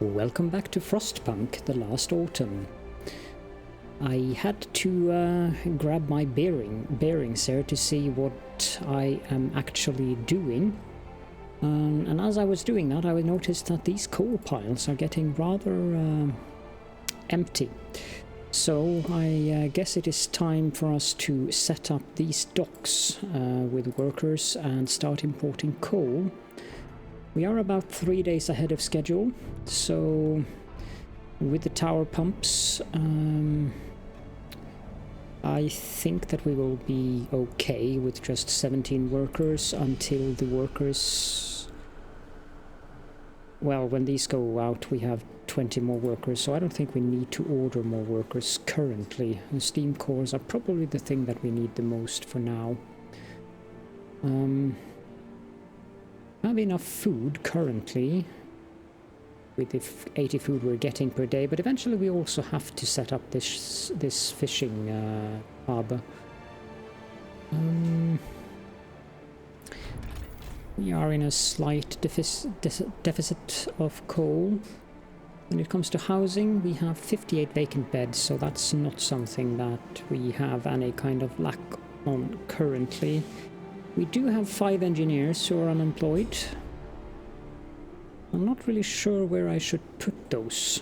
Welcome back to Frostpunk, the last autumn. I had to grab my bearings here to see what I am actually doing. And as I was doing that, I noticed that these coal piles are getting rather empty. So I guess it is time for us to set up these docks with workers and start importing coal. We are about 3 days ahead of schedule, so with the tower pumps, I think that we will be okay with just 17 workers until the workers... Well, when these go out, we have 20 more workers, so I don't think we need to order more workers currently. And steam cores are probably the thing that we need the most for now. I have enough food currently with the 80 food we're getting per day, but eventually we also have to set up this fishing harbor. We are in a slight deficit of coal. When it comes to housing, we have 58 vacant beds, so that's not something that we have any kind of lack on currently. We do have 5 engineers who are unemployed. I'm not really sure where I should put those.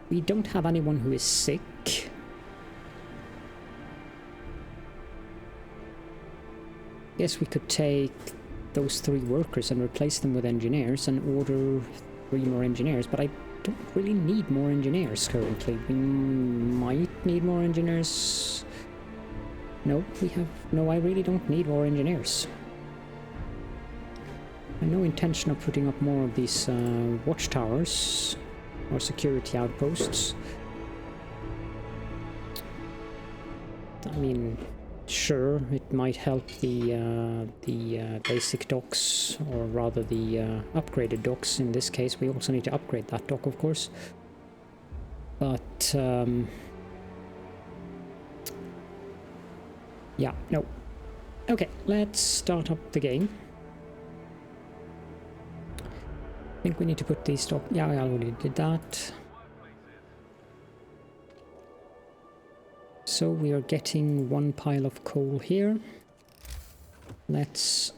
We don't have anyone who is sick. Guess we could take those 3 workers and replace them with engineers and order 3 more engineers, but I don't really need more engineers currently. We might need more engineers. No, I really don't need more engineers. I have no intention of putting up more of these watchtowers or security outposts. I mean, sure, it might help the basic docks, or rather the upgraded docks. In this case, we also need to upgrade that dock, of course. But yeah, no. Okay, let's start up the game. I think we need to put these docks... Yeah, I already did that. So we are getting 1 pile of coal here. Let's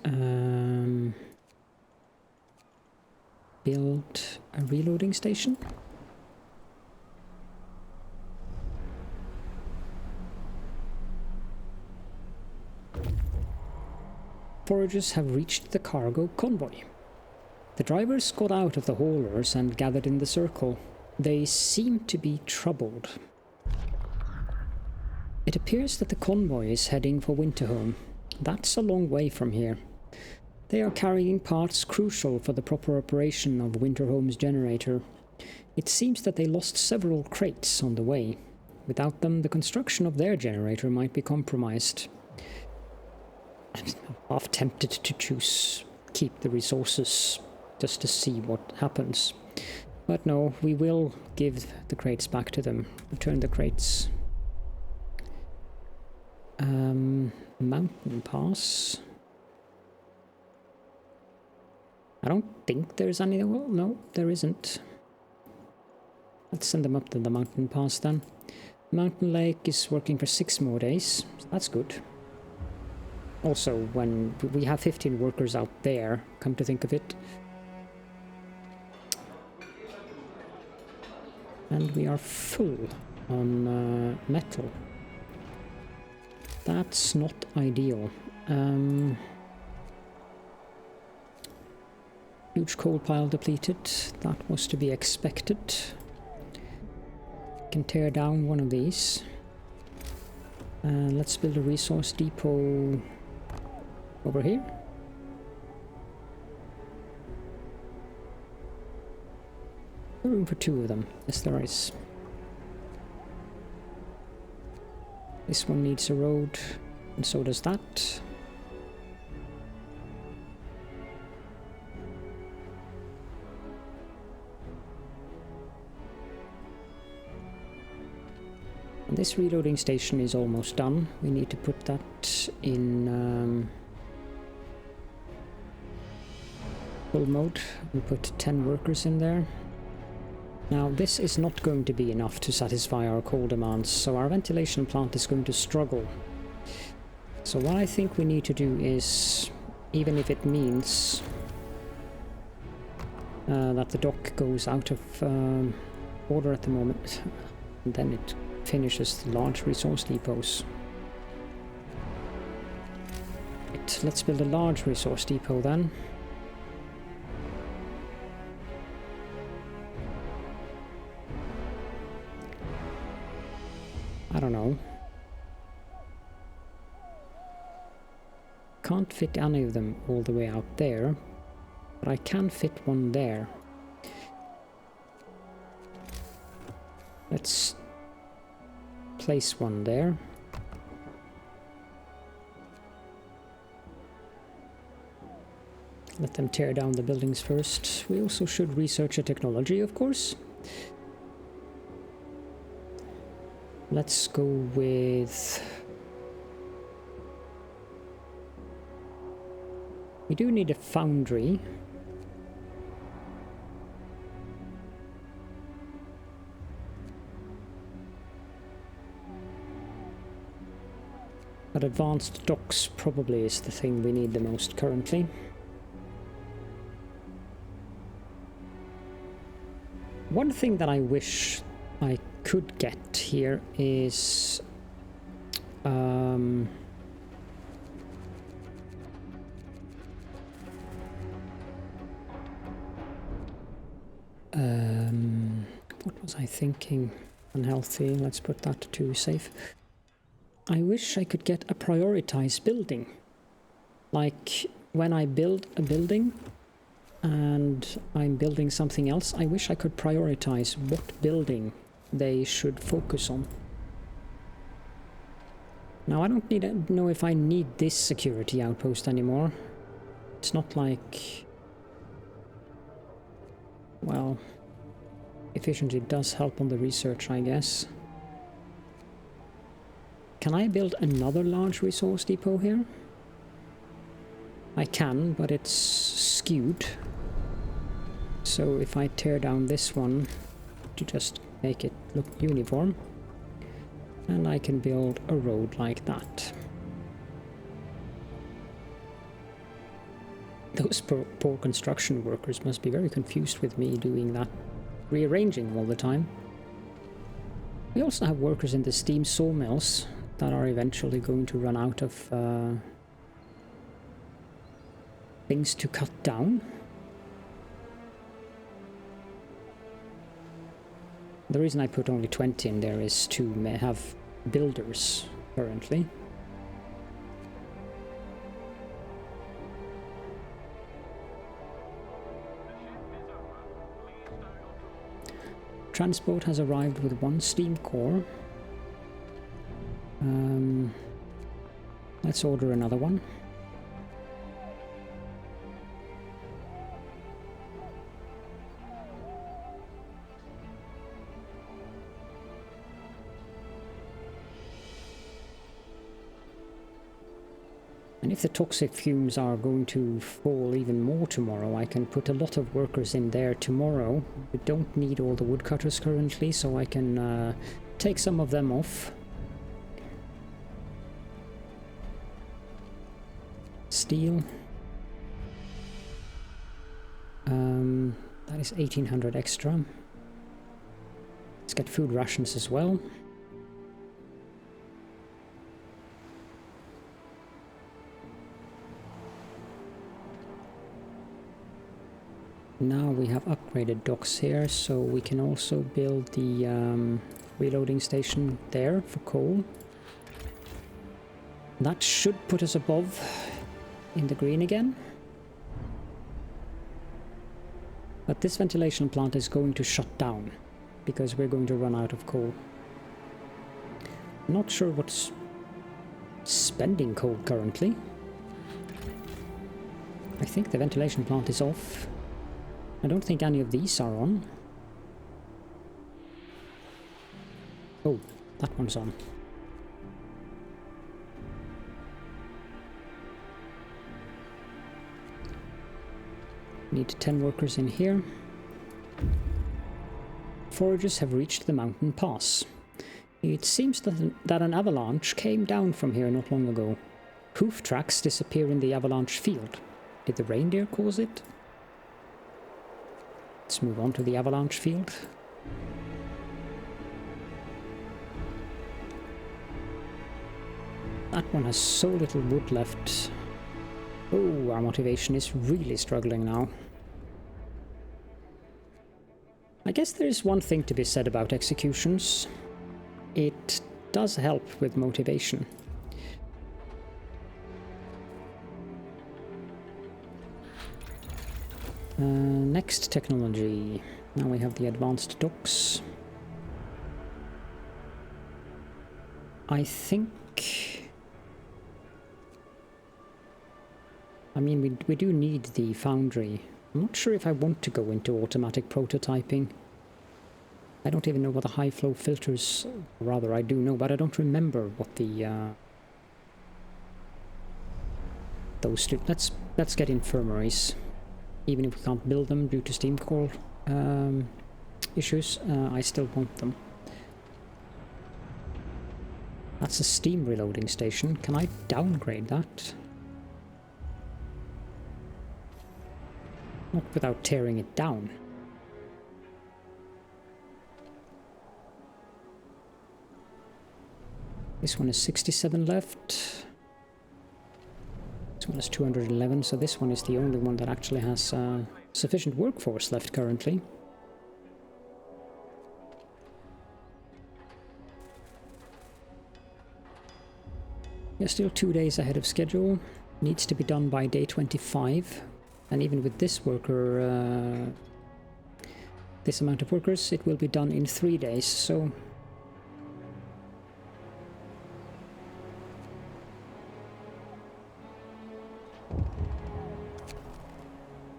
build a reloading station. Foragers have reached the cargo convoy. The drivers got out of the haulers and gathered in the circle. They seem to be troubled. It appears that the convoy is heading for Winterhome. That's a long way from here. They are carrying parts crucial for the proper operation of Winterhome's generator. It seems that they lost several crates on the way. Without them, the construction of their generator might be compromised. I'm half tempted to keep the resources just to see what happens. But no, we will give the crates back to them. Return the crates. Mountain pass. I don't think there's any... Well, no, there isn't. Let's send them up to the mountain pass then. Mountain Lake is working for 6 more days, so that's good. Also, when we have 15 workers out there, come to think of it. And we are full on metal. That's not ideal. Huge coal pile depleted. That was to be expected. Can tear down one of these. Let's build a resource depot over here. Room for 2 of them. Yes, there is. This one needs a road, and so does that. And this reloading station is almost done. We need to put that in full mode and put 10 workers in there. Now this is not going to be enough to satisfy our coal demands, so our ventilation plant is going to struggle. So what I think we need to do is, even if it means that the dock goes out of order at the moment, and then it finishes the large resource depots. Right, let's build a large resource depot then. I don't know. Can't fit any of them all the way out there, but I can fit one there. Let's place one there. Let them tear down the buildings first. We also should research a technology, of course. Let's go with... We do need a foundry. But advanced docks probably is the thing we need the most currently. One thing that I wish I could get here is what was I thinking? Unhealthy, let's put that to safe. I wish I could get a prioritized building. Like when I build a building and I'm building something else, I wish I could prioritize what building they should focus on. Now I don't know if I need this security outpost anymore. It's not like... Well, efficiency does help on the research, I guess. Can I build another large resource depot here? I can, but it's skewed. So if I tear down this one to just make it look uniform, and I can build a road like that. Those poor construction workers must be very confused with me doing that, rearranging all the time. We also have workers in the steam sawmills that are eventually going to run out of things to cut down. The reason I put only 20 in there is to have builders currently. Transport has arrived with 1 steam core. Let's order another one. And if the toxic fumes are going to fall even more tomorrow, I can put a lot of workers in there tomorrow. We don't need all the woodcutters currently, so I can take some of them off. Steel. That is 1800 extra. Let's get food rations as well. Now we have upgraded docks here, so we can also build the reloading station there for coal. That should put us above in the green again. But this ventilation plant is going to shut down because we're going to run out of coal. I'm not sure what's spending coal currently. I think the ventilation plant is off. I don't think any of these are on. Oh, that one's on. Need 10 workers in here. Foragers have reached the mountain pass. It seems that an avalanche came down from here not long ago. Hoof tracks disappear in the Avalanche Field. Did the reindeer cause it? Let's move on to the Avalanche Field. That one has so little wood left. Oh, our motivation is really struggling now. I guess there is one thing to be said about executions. It does help with motivation. Next technology. Now we have the advanced docks. I think... I mean, we do need the foundry. I'm not sure if I want to go into automatic prototyping. I don't even know what the high flow filters... Rather, I do know, but I don't remember what the... those two... Let's get infirmaries. Even if we can't build them due to steam core issues, I still want them. That's a steam reloading station. Can I downgrade that? Not without tearing it down. This one is 67 left. This one is 211, so this one is the only one that actually has sufficient workforce left currently. We're still 2 days ahead of schedule. Needs to be done by day 25. And even with this worker, this amount of workers, it will be done in 3 days, so...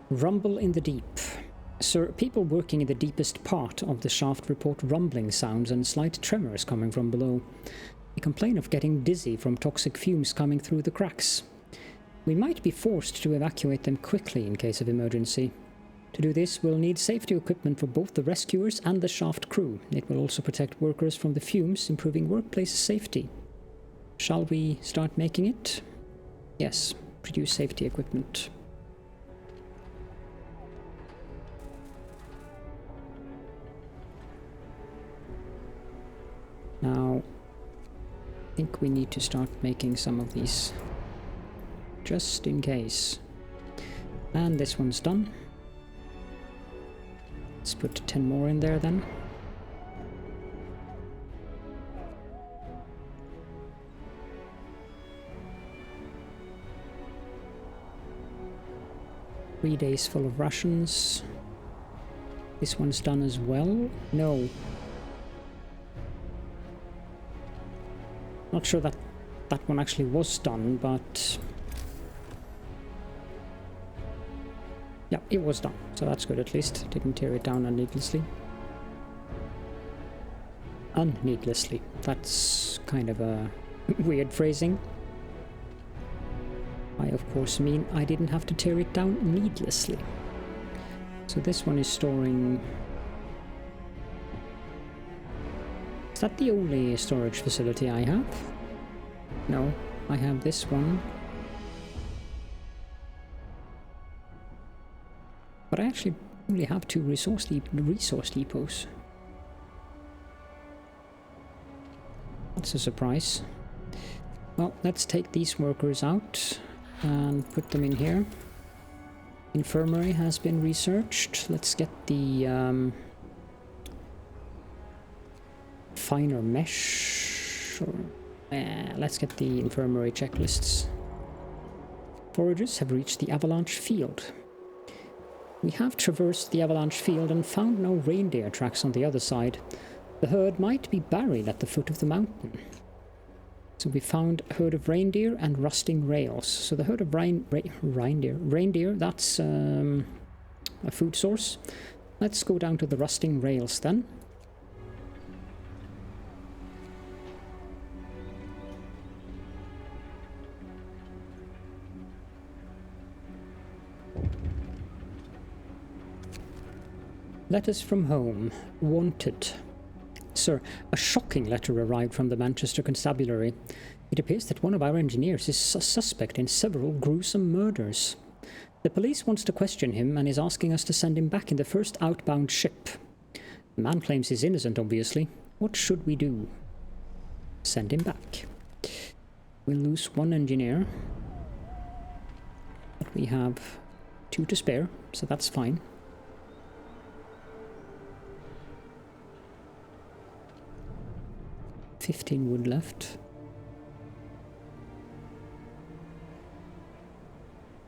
Rumble in the deep. Sir, people working in the deepest part of the shaft report rumbling sounds and slight tremors coming from below. They complain of getting dizzy from toxic fumes coming through the cracks. We might be forced to evacuate them quickly in case of emergency. To do this, we'll need safety equipment for both the rescuers and the shaft crew. It will also protect workers from the fumes, improving workplace safety. Shall we start making it? Yes, produce safety equipment. Now, I think we need to start making some of these, just in case. And this one's done. Let's put 10 more in there then. Three days full of rations. This one's done as well. No. Not sure that that one actually was done, but... yeah, it was done, so that's good at least. Didn't tear it down unneedlessly. Unneedlessly. That's kind of a weird phrasing. I, of course, mean I didn't have to tear it down needlessly. So this one is storing... Is that the only storage facility I have? No, I have this one. But I actually only have 2 resource depots. That's a surprise. Well, let's take these workers out and put them in here. Infirmary has been researched. Let's get the finer mesh. Or, let's get the infirmary checklists. Foragers have reached the Avalanche Field. We have traversed the Avalanche Field and found no reindeer tracks on the other side. The herd might be buried at the foot of the mountain. So we found a herd of reindeer and rusting rails. So the herd of reindeer, that's a food source. Let's go down to the rusting rails then. Letters from home. Wanted. Sir, a shocking letter arrived from the Manchester Constabulary. It appears that one of our engineers is a suspect in several gruesome murders. The police wants to question him and is asking us to send him back in the first outbound ship. The man claims he's innocent, obviously. What should we do? Send him back. We'll lose one engineer. But we have 2 to spare, so that's fine. $15 wood left.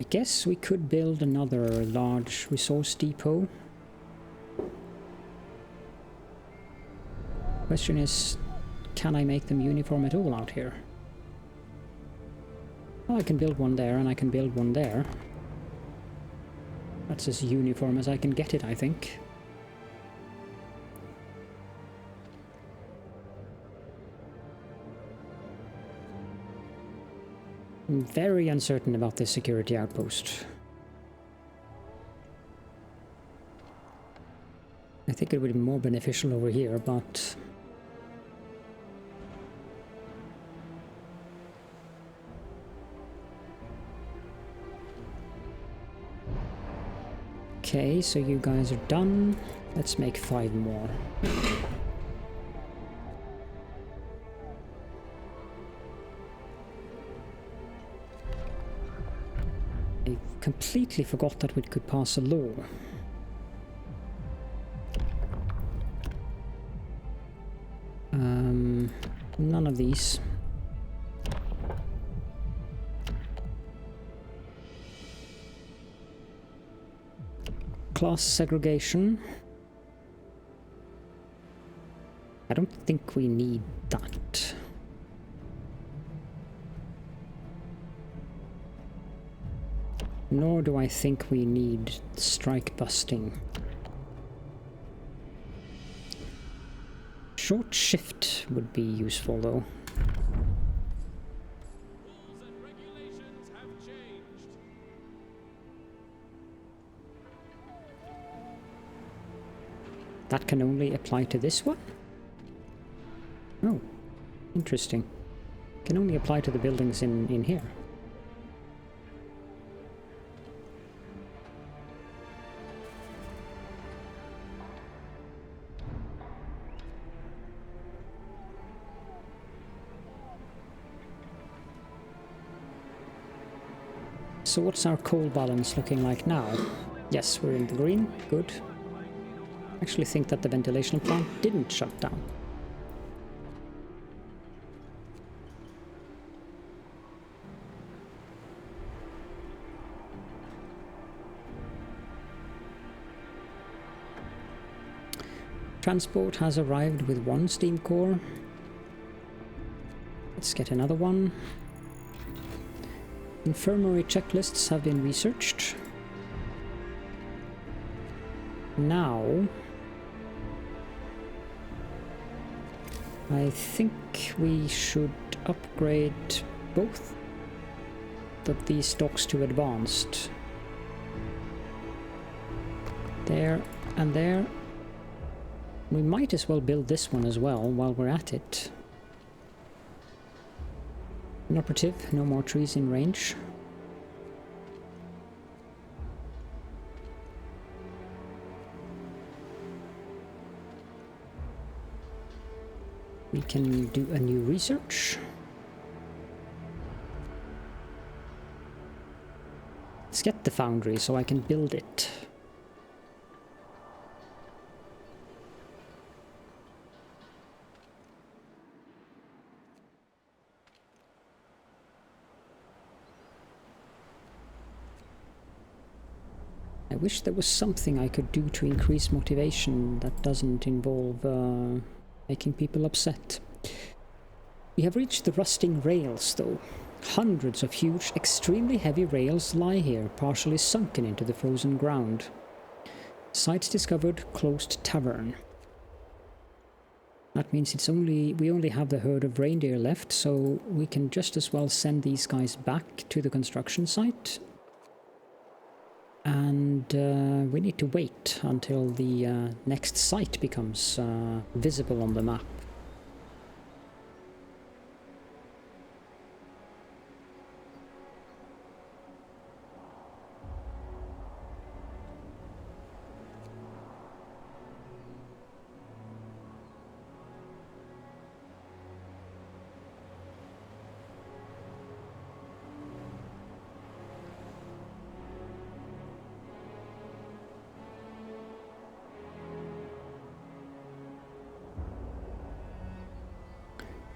I guess we could build another large resource depot. Question is, can I make them uniform at all out here? Well, I can build one there and I can build one there. That's as uniform as I can get it, I think. I'm very uncertain about this security outpost. I think it would be more beneficial over here, but... Okay, so you guys are done. Let's make 5 more. I completely forgot that we could pass a law. None of these. Class segregation. I don't think we need that. Nor do I think we need strike busting. Short shift would be useful though. That can only apply to this one? Oh, interesting. Can only apply to the buildings in here. So what's our coal balance looking like now? Yes, we're in the green. Good. I actually think that the ventilation plant didn't shut down. Transport has arrived with 1 steam core. Let's get another one. Infirmary checklists have been researched. Now, I think we should upgrade both of these docks to advanced. There and there. We might as well build this one as well while we're at it. Inoperative, no more trees in range. We can do a new research. Let's get the foundry so I can build it. I wish there was something I could do to increase motivation that doesn't involve making people upset. We have reached the rusting rails, though. Hundreds of huge, extremely heavy rails lie here, partially sunken into the frozen ground. Sites discovered, closed tavern. That means we only have the herd of reindeer left, so we can just as well send these guys back to the construction site. And we need to wait until the next site becomes visible on the map.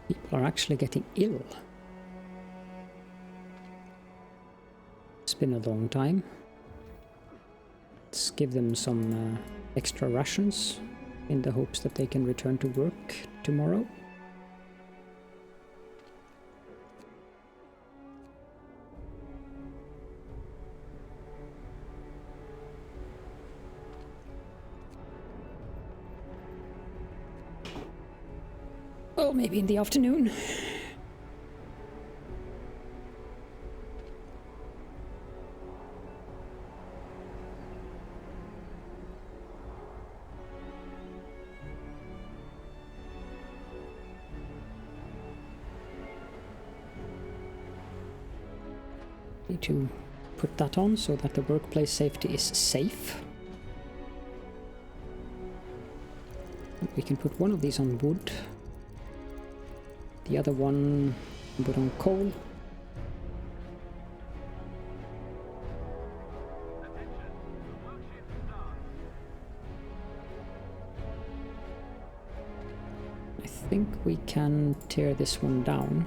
People are actually getting ill. It's been a long time. Let's give them some extra rations in the hopes that they can return to work tomorrow. Well, maybe in the afternoon. Need to put that on so that the workplace safety is safe. We can put one of these on wood. The other one put on coal. I think we can tear this one down.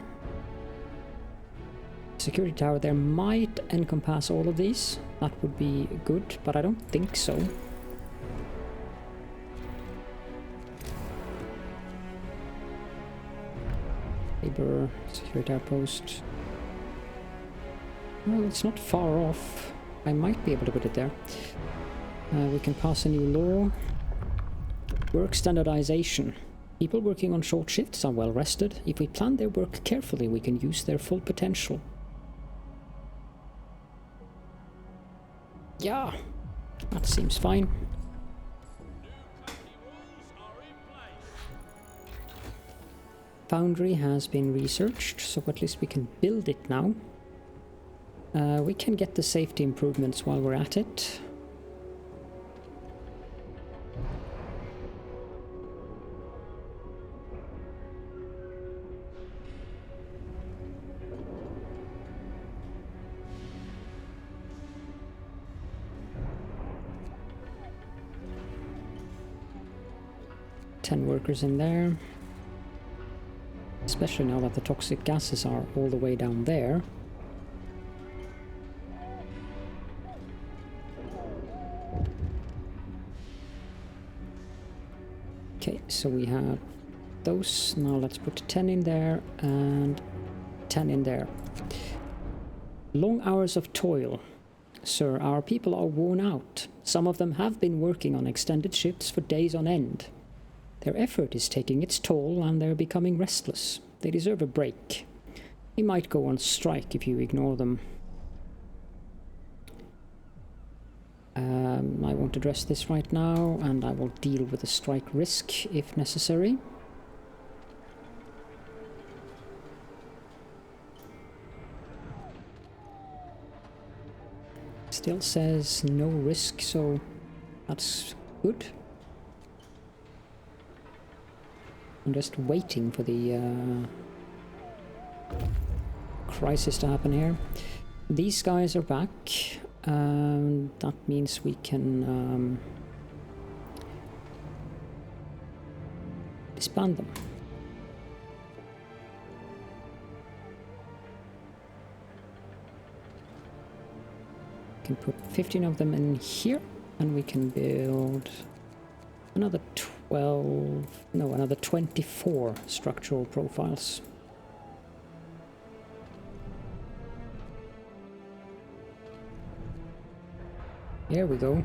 Security tower there might encompass all of these. That would be good, but I don't think so. Labor, security outpost. Well, it's not far off. I might be able to put it there. We can pass a new law. Work standardization. People working on short shifts are well rested. If we plan their work carefully, we can use their full potential. Yeah, that seems fine. Foundry has been researched, so at least we can build it now. We can get the safety improvements while we're at it. Ten workers in there. Especially now that the toxic gases are all the way down there. Okay, so we have those. Now let's put 10 in there and 10 in there. Long hours of toil. Sir, our people are worn out. Some of them have been working on extended shifts for days on end. Their effort is taking its toll and they're becoming restless. They deserve a break. We might go on strike if you ignore them. I won't address this right now, and I will deal with the strike risk if necessary. Still says no risk, so that's good. I'm just waiting for the crisis to happen here. These guys are back. That means we can disband them. We can put 15 of them in here, and we can build another 24 structural profiles. Here we go.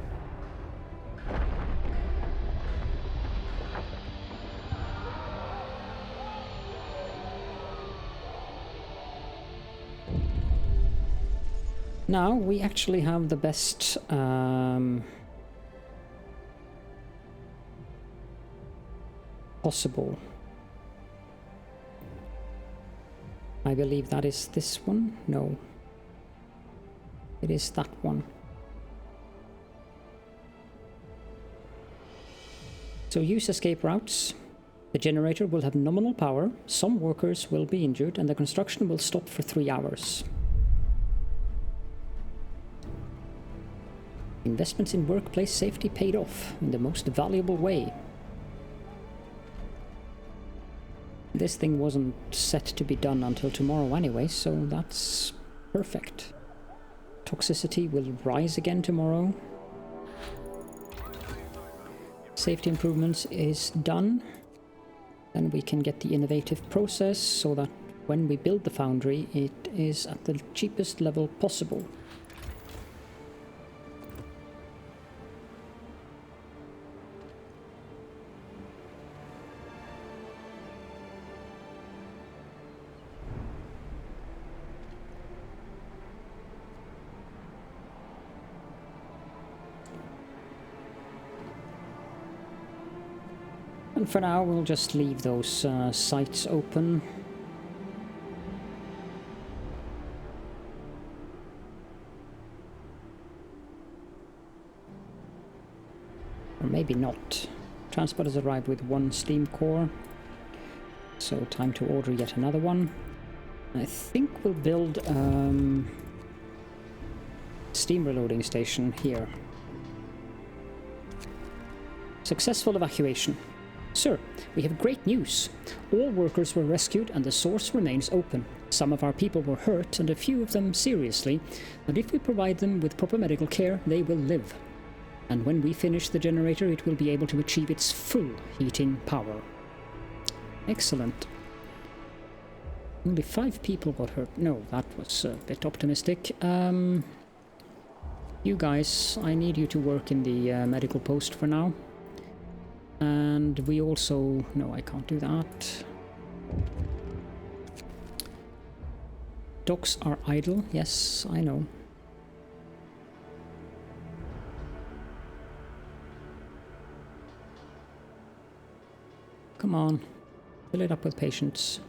Now we actually have the best possible. I believe that is this one. No. It is that one. So use escape routes. The generator will have nominal power, some workers will be injured, and the construction will stop for 3 hours. Investments in workplace safety paid off in the most valuable way. This thing wasn't set to be done until tomorrow anyway, so that's perfect. Toxicity will rise again tomorrow. Safety improvements is done. Then we can get the innovative process so that when we build the foundry, it is at the cheapest level possible. And for now, we'll just leave those sites open. Or maybe not. Transport has arrived with 1 steam core. So time to order yet another one. I think we'll build steam reloading station here. Successful evacuation. Sir, we have great news. All workers were rescued and the source remains open. Some of our people were hurt and a few of them seriously, but if we provide them with proper medical care, they will live. And when we finish the generator, it will be able to achieve its full heating power. Excellent. Only 5 people got hurt. No, that was a bit optimistic. You guys, I need you to work in the medical post for now. And we also... No, I can't do that. Docks are idle. Yes, I know. Come on. Fill it up with patience.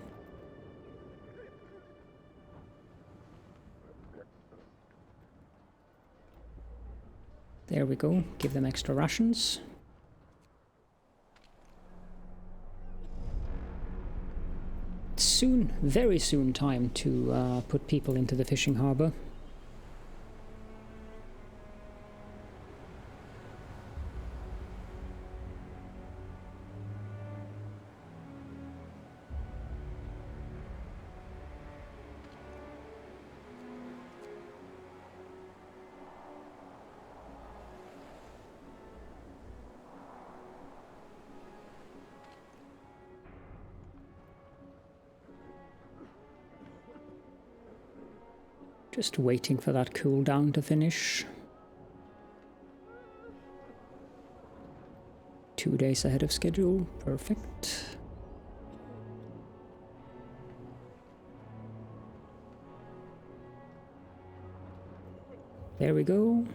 There we go. Give them extra rations. Soon, very soon time to put people into the fishing harbour. Just waiting for that cooldown to finish. 2 days ahead of schedule. Perfect. There we go.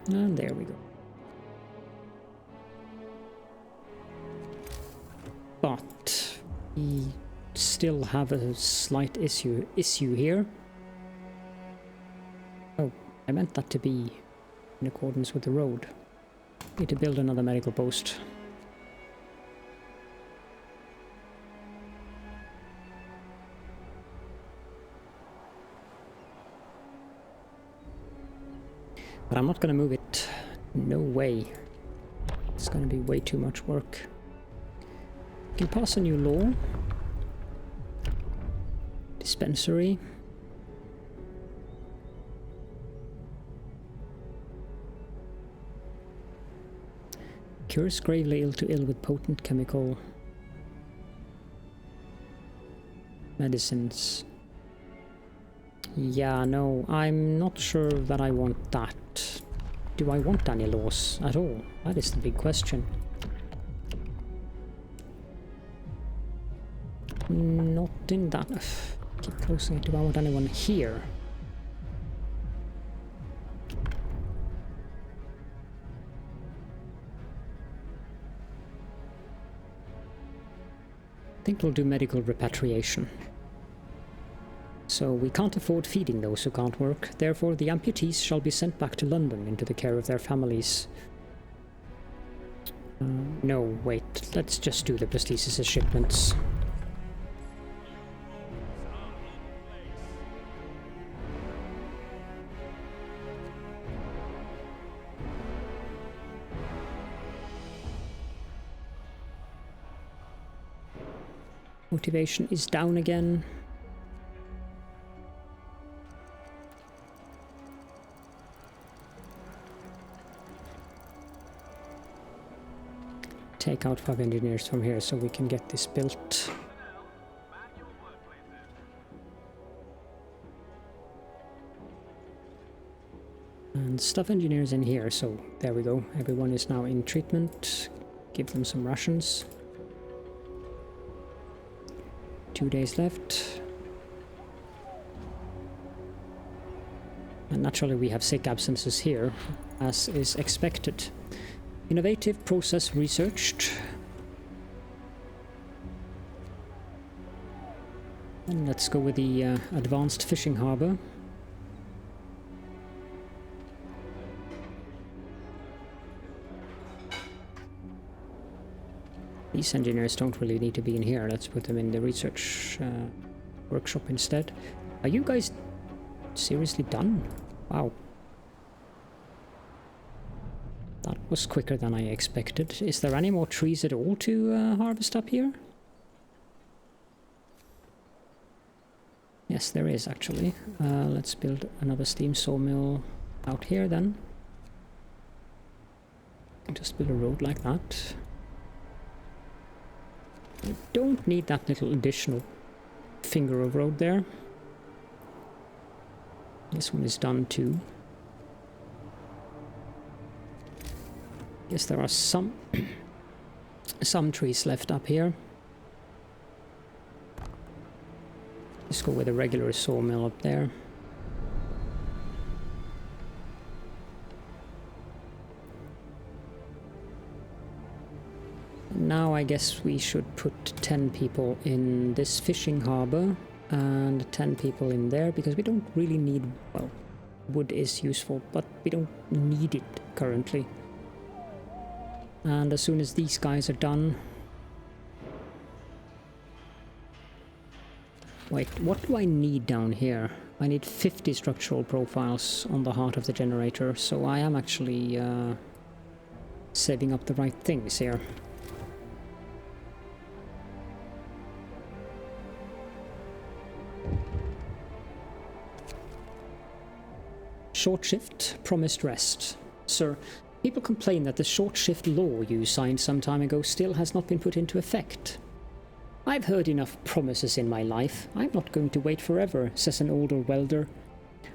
And there we go. But we still have a slight issue here. Oh, I meant that to be in accordance with the road. Need to build another medical post. But I'm not gonna move it. No way. It's gonna be way too much work. You can pass a new law. Dispensary. Cures gravely ill to ill with potent chemical medicines. Yeah, no, I'm not sure that I want that. Do I want any laws at all? That is the big question. Not in that. Keep closing it. Do I want anyone here? I think we'll do medical repatriation. So we can't afford feeding those who can't work, therefore the amputees shall be sent back to London into the care of their families. No, wait, let's just do the prosthesis shipments. Motivation is down again. Take out 5 engineers from here so we can get this built. And stuff engineers in here, so there we go. Everyone is now in treatment. Give them some rations. 2 days left. And naturally we have sick absences here, as is expected. Innovative process researched. And let's go with the advanced fishing harbor. These engineers don't really need to be in here. Let's put them in the research workshop instead. Are you guys seriously done? Wow. That was quicker than I expected. Is there any more trees at all to harvest up here? Yes, there is actually. Let's build another steam sawmill out here then. Just build a road like that. I don't need that little additional finger of road there. This one is done too. Yes, there are some trees left up here. Let's go with a regular sawmill up there. Now I guess we should put 10 people in this fishing harbor and 10 people in there, because we don't really need, well, wood is useful, but we don't need it currently. And as soon as these guys are done... Wait, what do I need down here? I need 50 structural profiles on the heart of the generator, so I am actually saving up the right things here. Short shift, promised rest. Sir, people complain that the short shift law you signed some time ago still has not been put into effect. I've heard enough promises in my life. I'm not going to wait forever, says an older welder.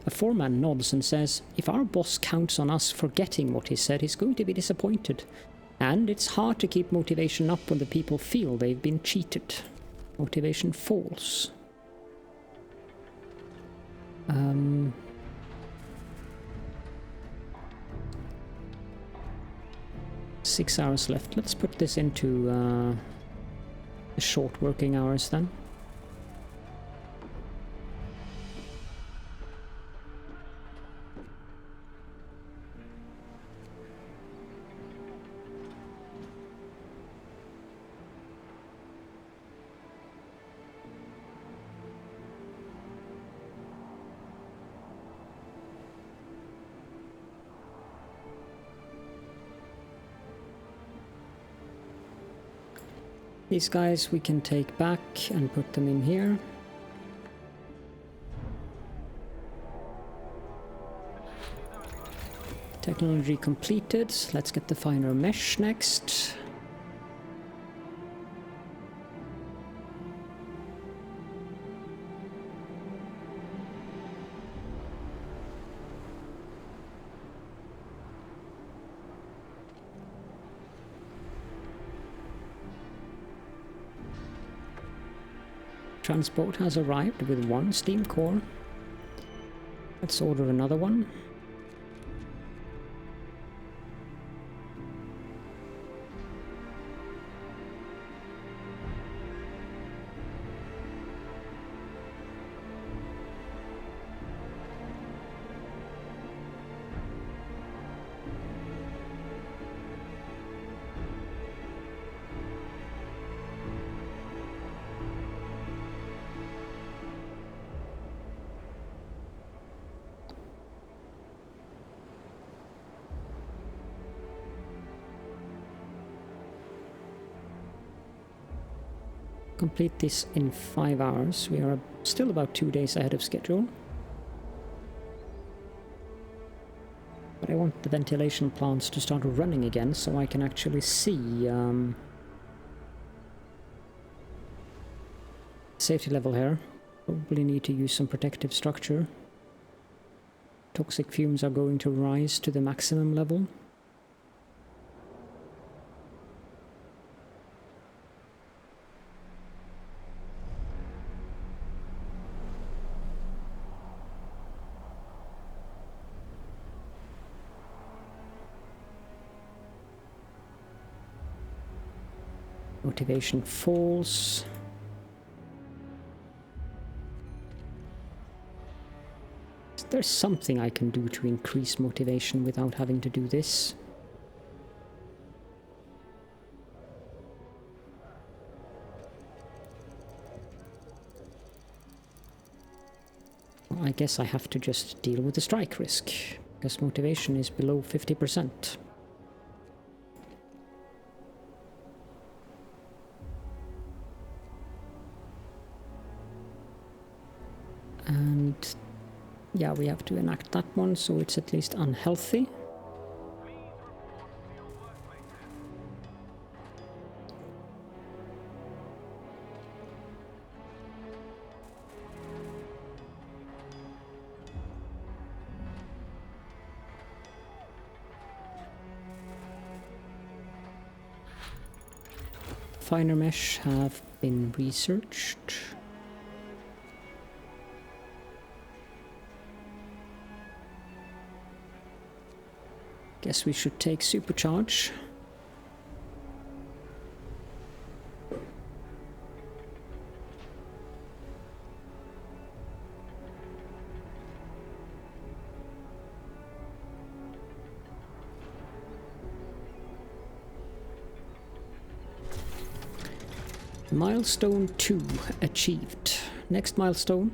A foreman nods and says, if our boss counts on us forgetting what he said, he's going to be disappointed. And it's hard to keep motivation up when the people feel they've been cheated. Motivation falls. 6 hours left. Let's put this into the short working hours then. These guys we can take back and put them in here. Technology completed. Let's get the finer mesh next. transport has arrived with 1 steam core. Let's order another one. Complete this in 5 hours. We are still about 2 days ahead of schedule. But I want the ventilation plants to start running again so I can actually see safety level here. Probably need to use some protective structure. Toxic fumes are going to rise to the maximum level. Motivation falls. There's something I can do to increase motivation without having to do this. Well, I guess I have to just deal with the strike risk, because motivation is below 50%. And yeah, we have to enact that one, so it's at least unhealthy. Finer mesh have been researched. Guess we should take supercharge. Milestone 2 achieved. Next milestone,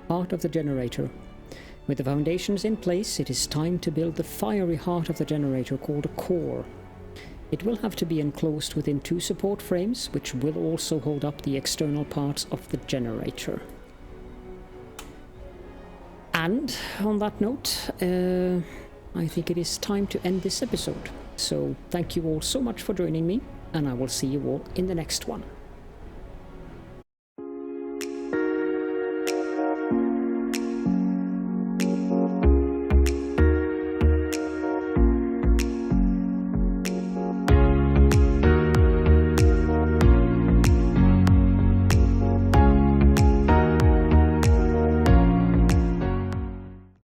heart of the generator. With the foundations in place, it is time to build the fiery heart of the generator called a core. It will have to be enclosed within 2 support frames, which will also hold up the external parts of the generator. And on that note, I think it is time to end this episode. So thank you all so much for joining me, and I will see you all in the next one.